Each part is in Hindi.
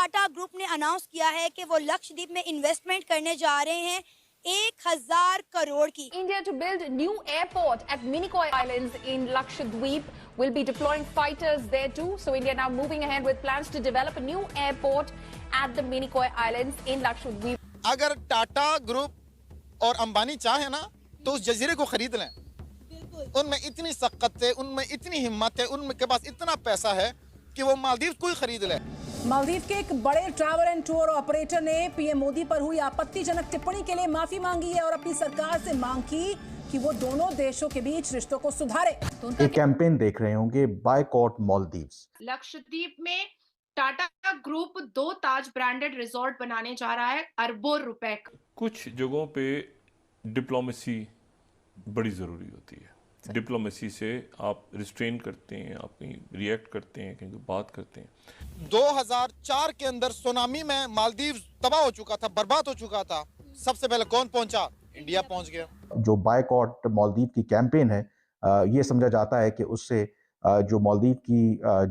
टाटा ग्रुप ने अनाउंस किया है कि वो लक्षद्वीप में इन्वेस्टमेंट करने जा रहे हैं 1000 करोड़ की। India to build new airport at Minicoy Islands in Lakshadweep will be deploying fighters there too. So India now moving ahead with plans to develop a new airport at the Minicoy Islands in Lakshadweep. अगर टाटा ग्रुप और अंबानी चाहे ना तो उस जजीरे को खरीद लें। उनमें इतनी सख्त है, उनमें इतनी हिम्मत है, उनके पास इतना पैसा है कि वो मालदीव को ही खरीद ले। मालदीव के एक बड़े ट्रैवल एंड टूर ऑपरेटर ने पीएम मोदी पर हुई आपत्तिजनक टिप्पणी के लिए माफी मांगी है और अपनी सरकार से मांग की कि वो दोनों देशों के बीच रिश्तों को सुधारे। एक कैंपेन देख रहे होंगे, बायकॉट मालदीव्स। लक्षद्वीप में टाटा ग्रुप 2 ताज ब्रांडेड रिजॉर्ट बनाने जा रहा है अरबों रुपए का। कुछ जगहों पे डिप्लोमेसी बड़ी ज़रूरी होती है। डिप्लोमेसी से आप रिस्ट्रेन करते हैं, आप कहीं रिएक्ट करते हैं, कहीं बात करते हैं। 2004 के अंदर सुनामी में मालदीव तबाह हो चुका था, बर्बाद हो चुका था। सबसे पहले कौन पहुंचा? इंडिया पहुंच गया। जो बायकॉट मालदीव की कैंपेन है, ये समझा जाता है कि उससे जो मालदीव की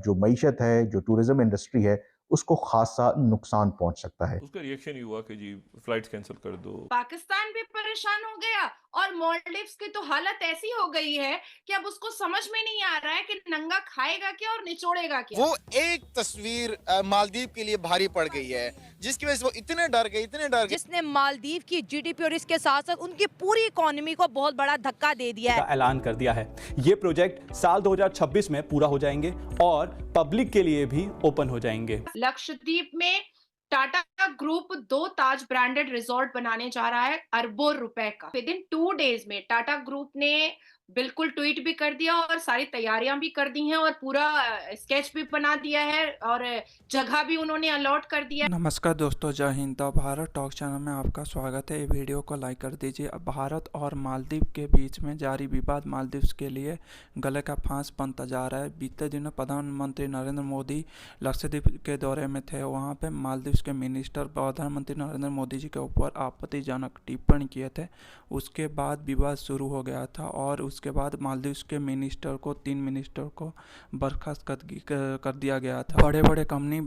जो मईशत है, जो टूरिज्म इंडस्ट्री है, उसको खासा नुकसान पहुंच सकता है। उसका रिएक्शन ही हुआ कि जी फ्लाइट्स कैंसिल कर दो। पाकिस्तान भी परेशान हो गया और मालदीव्स की तो हालत ऐसी हो गई है कि अब उसको समझ में नहीं आ रहा है कि नंगा खाएगा क्या और निचोड़ेगा क्या। वो एक तस्वीर मालदीव के लिए भारी पड़ गई है, जिसकी वजह से वो इतने डर गए, जिसने मालदीव की जीडीपी और इसके साथ साथ उनकी पूरी इकोनॉमी को बहुत बड़ा धक्का दे दिया है। ऐलान कर दिया है। ये प्रोजेक्ट साल 2026 में पूरा हो जाएंगे और पब्लिक के लिए भी ओपन हो जाएंगे। लक्षद्वीप में टाटा ग्रुप 2 ताज ब्रांडेड रिजॉर्ट बनाने जा रहा है अरबों रुपए का। विद इन 2 डेज में टाटा ग्रुप ने बिल्कुल ट्वीट भी कर दिया और सारी तैयारियां भी कर दी हैं और पूरा स्केच भी बना दिया है और जगह भी उन्होंने अलॉट कर दिया। नमस्कार दोस्तों, जय Hind. The Bharat talk channel में आपका स्वागत है। ये वीडियो को लाइक कर दीजिए। अब भारत और मालदीव के बीच में जारी विवाद मालदीव के लिए गले का फांस बनता जा रहा है। बीते दिनों प्रधानमंत्री नरेंद्र मोदी लक्षद्वीप के दौरे में थे। वहाँ पे मालदीव के मिनिस्टर प्रधानमंत्री नरेंद्र मोदी जी के ऊपर आपत्तिजनक टिप्पणी किए थे। उसके बाद विवाद शुरू हो गया था और उसके बाद मालदीव के मिनिस्टर को 3 मिनिस्टर को बर्खास्त कर दिया गया था। बड़े बड़े कंपनी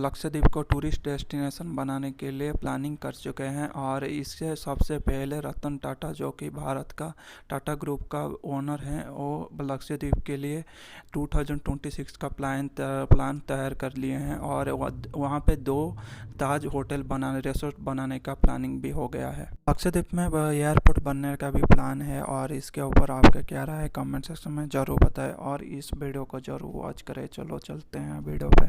लक्षद्वीप को टूरिस्ट डेस्टिनेशन बनाने के लिए प्लानिंग कर चुके हैं और इससे सबसे पहले रतन टाटा, जो कि भारत का टाटा ग्रुप का ओनर हैं, वो लक्षद्वीप के लिए 2026 का प्लान तैयार कर लिए हैं और वहाँ पे 2 ताज होटल रिसोर्ट बनाने का प्लानिंग भी हो गया है। लक्षद्वीप में एयरपोर्ट बनने का भी प्लान है और इसके ऊपर आपका क्या राय है कमेंट सेक्शन में ज़रूर बताएं और इस वीडियो को ज़रूर वॉच करें। चलो चलते हैं वीडियो पे।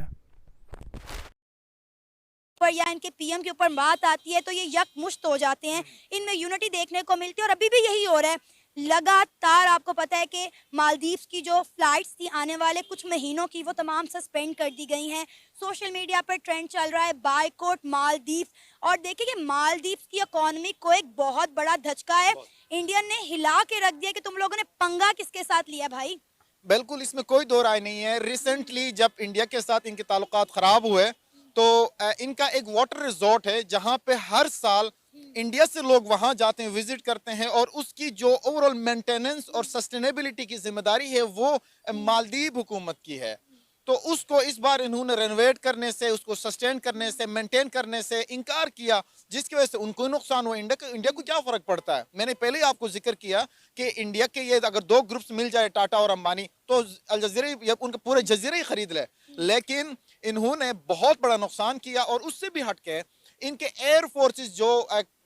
पर या इनके पीएम के ऊपर बात आती है तो ये यकमुश्त हो जाते हैं, इनमें यूनिटी देखने को मिलती है और अभी भी यही हो रहा है। लगातार आपको पता है कि मालदीव्स की जो फ्लाइट्स थी आने वाले कुछ महीनों की, वो तमाम सस्पेंड कर दी गई हैं। सोशल मीडिया पर ट्रेंड चल रहा है बायकॉट मालदीव्स और देखिए कि मालदीव्स की इकोनॉमी को एक बहुत बड़ा धचका है। इंडियन ने हिला के रख दिया कि तुम लोगों ने पंगा किसके साथ लिया भाई। बिल्कुल, इसमें कोई दो राय नहीं है। रिसेंटली जब इंडिया के साथ इनके ताल्लुकात खराब हुए तो इनका एक वाटर रिजॉर्ट है जहां पे हर साल इंडिया से लोग वहां जाते हैं, विजिट करते हैं और उसकी जो ओवरऑल मेंटेनेंस और सस्टेनेबिलिटी की जिम्मेदारी है वो मालदीव हुकूमत की है। तो उसको इस बार इन्होंने रेनोवेट करने से, उसको सस्टेन करने से, मेंटेन करने से इनकार किया, जिसकी वजह से उनको नुकसान हुआ। इंडिया को क्या फर्क पड़ता है? मैंने पहले ही आपको जिक्र किया कि इंडिया के ये अगर 2 ग्रुप्स मिल जाए, टाटा और अंबानी, तो अल जजीरा उनके पूरे जजीरे ही खरीद ले। लेकिन इन्होंने बहुत बड़ा नुकसान किया और उससे भी हटके इनके एयर फोर्सेस जो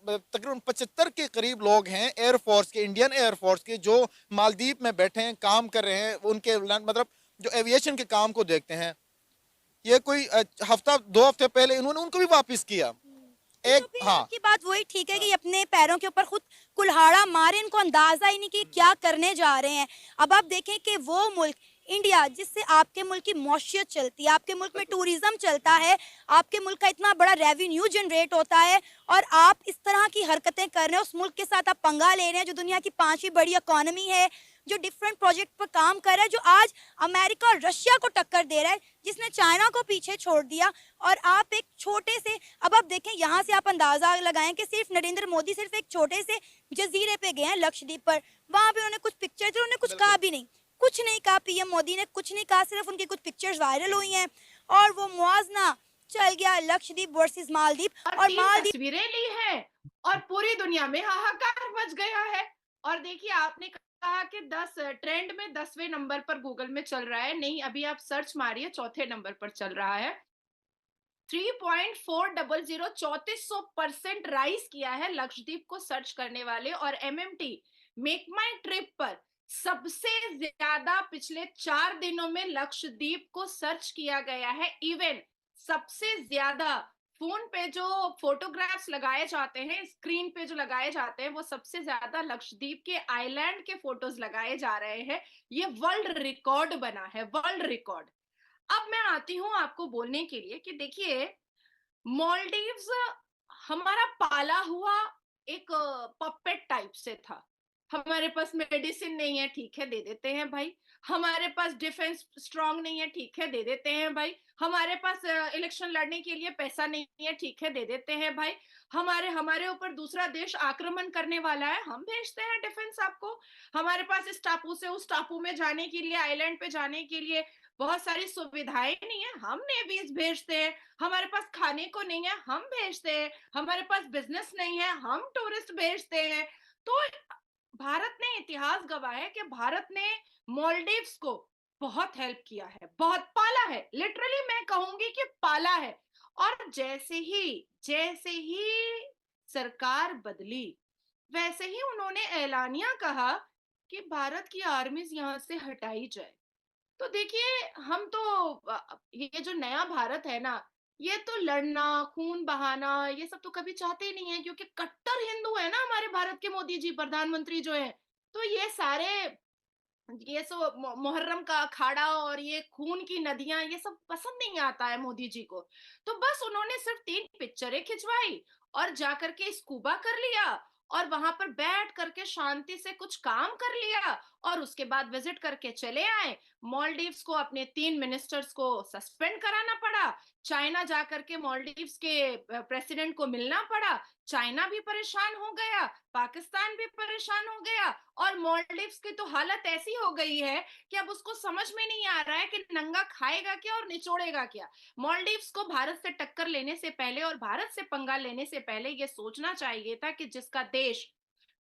तकरीबन 75 के करीब लोग हैं एयरफोर्स के, इंडियन एयरफोर्स के, जो मालदीव में बैठे हैं, काम कर रहे हैं, उनके मतलब जो एविएशन के काम को देखते हैं, ये कोई हफ्ता 2 हफ्ते पहले इन्होंने उनको भी वापस किया। एक की बात वही ठीक है कि अपने पैरों के ऊपर खुद कुल्हाड़ा मारे, इनको अंदाजा ही नहीं कि क्या करने जा रहे हैं। अब आप देखें कि वो मुल्क इंडिया जिससे आपके मुल्क की मौशियत चलती है, आपके मुल्क में टूरिज्म चलता है, आपके मुल्क का इतना बड़ा रेवेन्यू जनरेट होता है और आप इस तरह की हरकतें कर रहे हैं, उस मुल्क के साथ आप पंगा ले रहे हैं जो दुनिया की 5वीं बड़ी इकोनॉमी है, जो डिफरेंट प्रोजेक्ट पर काम कर रहा है, जो आज अमेरिका और रशिया को टक्कर दे रहा है, जिसने चाइना को पीछे छोड़ दिया। और आप एक छोटे से, अब आप देखें यहाँ से आप अंदाजा लगाएं कि सिर्फ नरेंद्र मोदी सिर्फ एक छोटे से जजीरे पे गए हैं लक्षद्वीप पर, वहाँ पे उन्होंने कुछ पिक्चर थे, उन्होंने कुछ कहा भी नहीं, कुछ नहीं कहा, पीएम मोदी ने कुछ नहीं कहा, सिर्फ उनकी कुछ पिक्चर्स वायरल हुई हैं और वो मुआवजा चल गया लक्षद्वीप वर्सेस मालदीव और और 3 मालदीव तस्वीरें ली हैं और पूरी दुनिया में हाहाकार मच गया है। और देखिए, आपने कहा कि 10 ट्रेंड में 10वें नंबर पर गूगल में चल रहा है। नहीं, अभी आप सर्च मारिए, चौथे नंबर पर चल रहा है। 3.400 3400% राइज किया है लक्षद्वीप को सर्च करने वाले। और MMT मेक माई ट्रिप पर सबसे ज्यादा पिछले 4 दिनों में लक्षद्वीप को सर्च किया गया है। इवन सबसे ज्यादा फोन पे जो फोटोग्राफ्स लगाए जाते हैं, स्क्रीन पे जो लगाए जाते हैं, वो सबसे ज्यादा लक्षद्वीप के आइलैंड के फोटोज लगाए जा रहे हैं। ये वर्ल्ड रिकॉर्ड बना है, वर्ल्ड रिकॉर्ड। अब मैं आती हूं आपको बोलने के लिए कि देखिए, मॉलडीव्स हमारा पाला हुआ एक पपेट टाइप से था। हमारे पास मेडिसिन नहीं है, ठीक है, दे देते हैं भाई। हमारे पास डिफेंस स्ट्रांग नहीं है, ठीक है, दे देते हैं भाई। हमारे पास इलेक्शन लड़ने के लिए पैसा नहीं है, ठीक है, दे देते हैं भाई। हमारे ऊपर दूसरा देश आक्रमण करने वाला है, हम भेजते हैं डिफेंस आपको। हमारे पास इस टापू से उस टापू में जाने के लिए, आइलैंड पे जाने के लिए बहुत सारी सुविधाएं नहीं है, हम नेवीज भेजते हैं। हमारे पास खाने को नहीं है, हम भेजते हैं। हमारे पास बिजनेस नहीं है, हम टूरिस्ट भेजते हैं। तो भारत ने इतिहास गवाह है कि भारत ने मॉलडीव्स को बहुत हेल्प किया है, बहुत पाला है। लिटरली मैं कहूंगी कि पाला है। और जैसे ही सरकार बदली, वैसे ही उन्होंने ऐलानिया कहा कि भारत की आर्मीज यहां से हटाई जाए। तो देखिए, हम तो ये जो नया भारत है ना, ये तो लड़ना, खून बहाना, ये सब तो कभी चाहते ही नहीं है, क्योंकि कट्टर हिंदू है ना हमारे भारत के मोदी जी, प्रधानमंत्री जो है। तो ये सब मुहर्रम का अखाड़ा और ये खून की नदियां, ये सब पसंद नहीं आता है मोदी जी को। तो बस उन्होंने सिर्फ 3 पिक्चरें खिंचवाई और जाकर के स्कूबा कर लिया और वहां पर बैठ करके शांति से कुछ काम कर लिया और उसके बाद विजिट करके चले आए। मॉलडीव्स को अपने 3 मिनिस्टर्स को सस्पेंड कराना पड़ा। चाइना जाकर के मॉलडीव्स के प्रेसिडेंट को मिलना पड़ा। चाइना भी परेशान हो गया, पाकिस्तान भी परेशान हो गया और मॉलडीव्स की तो हालत ऐसी हो गई है कि अब उसको समझ में नहीं आ रहा है कि नंगा खाएगा क्या और निचोड़ेगा क्या। मॉलडीव्स को भारत से टक्कर लेने से पहले और भारत से पंगा लेने से पहले ये सोचना चाहिए था कि जिसका देश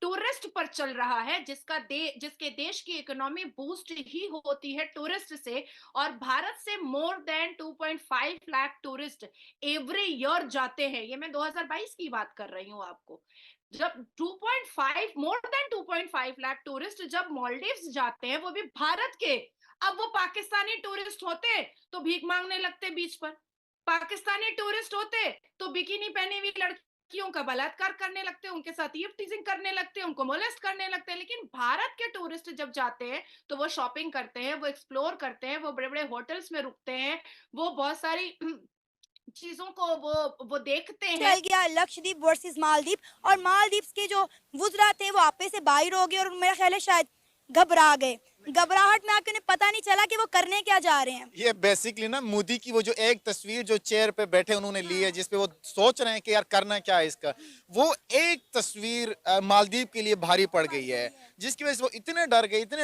टूरिस्ट पर चल रहा है, जिसके देश की इकोनॉमी बूस्ट ही होती है टूरिस्ट से, और भारत से more than 2.5 lakh tourist every year जाते हैं। ये मैं 2022 की बात कर रही हूँ आपको। जब 2.5 मोर देन 2.5 लाख टूरिस्ट जब मॉलडीव्स जाते हैं, वो भी भारत के। अब वो पाकिस्तानी टूरिस्ट होते तो भीख मांगने लगते बीच पर। पाकिस्तानी टूरिस्ट होते तो बिकिनी पहनी हुई लड़कियों का बलात्कार करने लगते, उनके साथ ईव टीजिंग करने लगते, उनको मोलेस्ट करने लगते। लेकिन भारत के टूरिस्ट जब जाते हैं तो वो शॉपिंग करते हैं, वो एक्सप्लोर करते हैं, वो बड़े बड़े होटल्स में रुकते हैं, वो बहुत सारी चीजों को वो देखते हैं। चल गया लक्षद्वीप वर्सेस मालदीव और मालदीव्स के जो वुज़रा थे वो आपे से बाहर हो गए और मेरा ख्याल है शायद घबरा गए। घबराहट में आके उन्हें पता नहीं चला कि वो करने क्या जा रहे हैं। ये बेसिकली ना मोदी की वो जो एक तस्वीर जो चेयर पे बैठे उन्होंने ली है, जिसपे वो सोच रहे हैं कि यार करना क्या है इसका, वो एक तस्वीर मालदीव के लिए भारी पड़ गई है, जिसकी वजह से वो इतने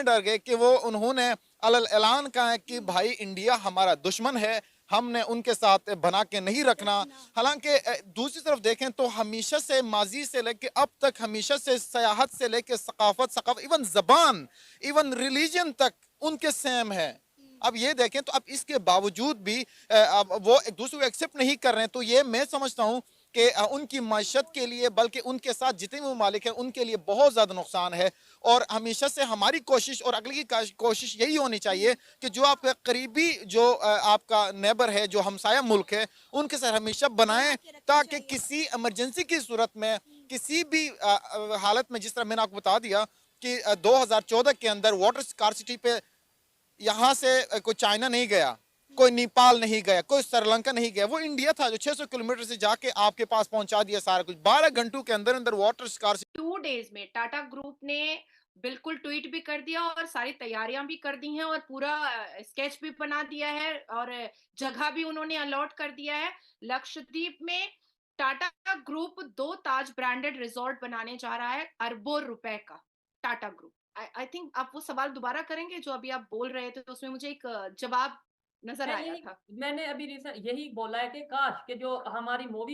डर गए कि वो उन्होंने अलल ऐलान कहा है कि भाई इंडिया हमारा दुश्मन है, हमने उनके साथ बना के नहीं रखना। हालांकि दूसरी तरफ देखें तो हमेशा से माजी से लेके अब तक हमेशा से सयाहत से लेके सकाफत इवन जबान इवन रिलीजन तक उनके सेम है। अब ये देखें तो अब इसके बावजूद भी अब वो एक दूसरे को एक्सेप्ट नहीं कर रहे हैं। तो ये मैं समझता हूँ कि उनकी माशत के लिए, बल्कि उनके साथ जितने भी ममालिक हैं उनके लिए बहुत ज़्यादा नुकसान है। और हमेशा से हमारी कोशिश और अगली की कोशिश यही होनी चाहिए कि जो आपका करीबी जो आपका नेबर है, जो हमसाया मुल्क है, उनके साथ हमेशा बनाएं, ताकि किसी इमरजेंसी की सूरत में, किसी भी हालत में, जिस तरह मैंने आपको बता दिया कि 2014 के अंदर वाटर स्कार्सिटी पे यहाँ से कोई चाइना नहीं गया, कोई नेपाल नहीं गया, कोई श्रीलंका नहीं गया, वो इंडिया था जो 600 किलोमीटर से जाके आपके पास पहुंचा दिया सारा कुछ 12 घंटों के अंदर अंदर वाटर स्कार्सिटी। 2 डेज में टाटा ग्रुप ने बिल्कुल ट्वीट भी कर दिया और सारी तैयारियां भी कर दी हैं और पूरा स्केच भी बना दिया है और जगह भी उन्होंने अलॉट कर दिया है। लक्षद्वीप में टाटा ग्रुप 2 ताज ब्रांडेड रिजॉर्ट बनाने जा रहा है, अरबों रुपए का। टाटा ग्रुप, आई थिंक आप वो सवाल दोबारा करेंगे जो अभी आप बोल रहे थे, तो उसमें मुझे एक जवाब नजर आया था। मैंने अभी यही बोला है कि काश कि जो हमारी मूवी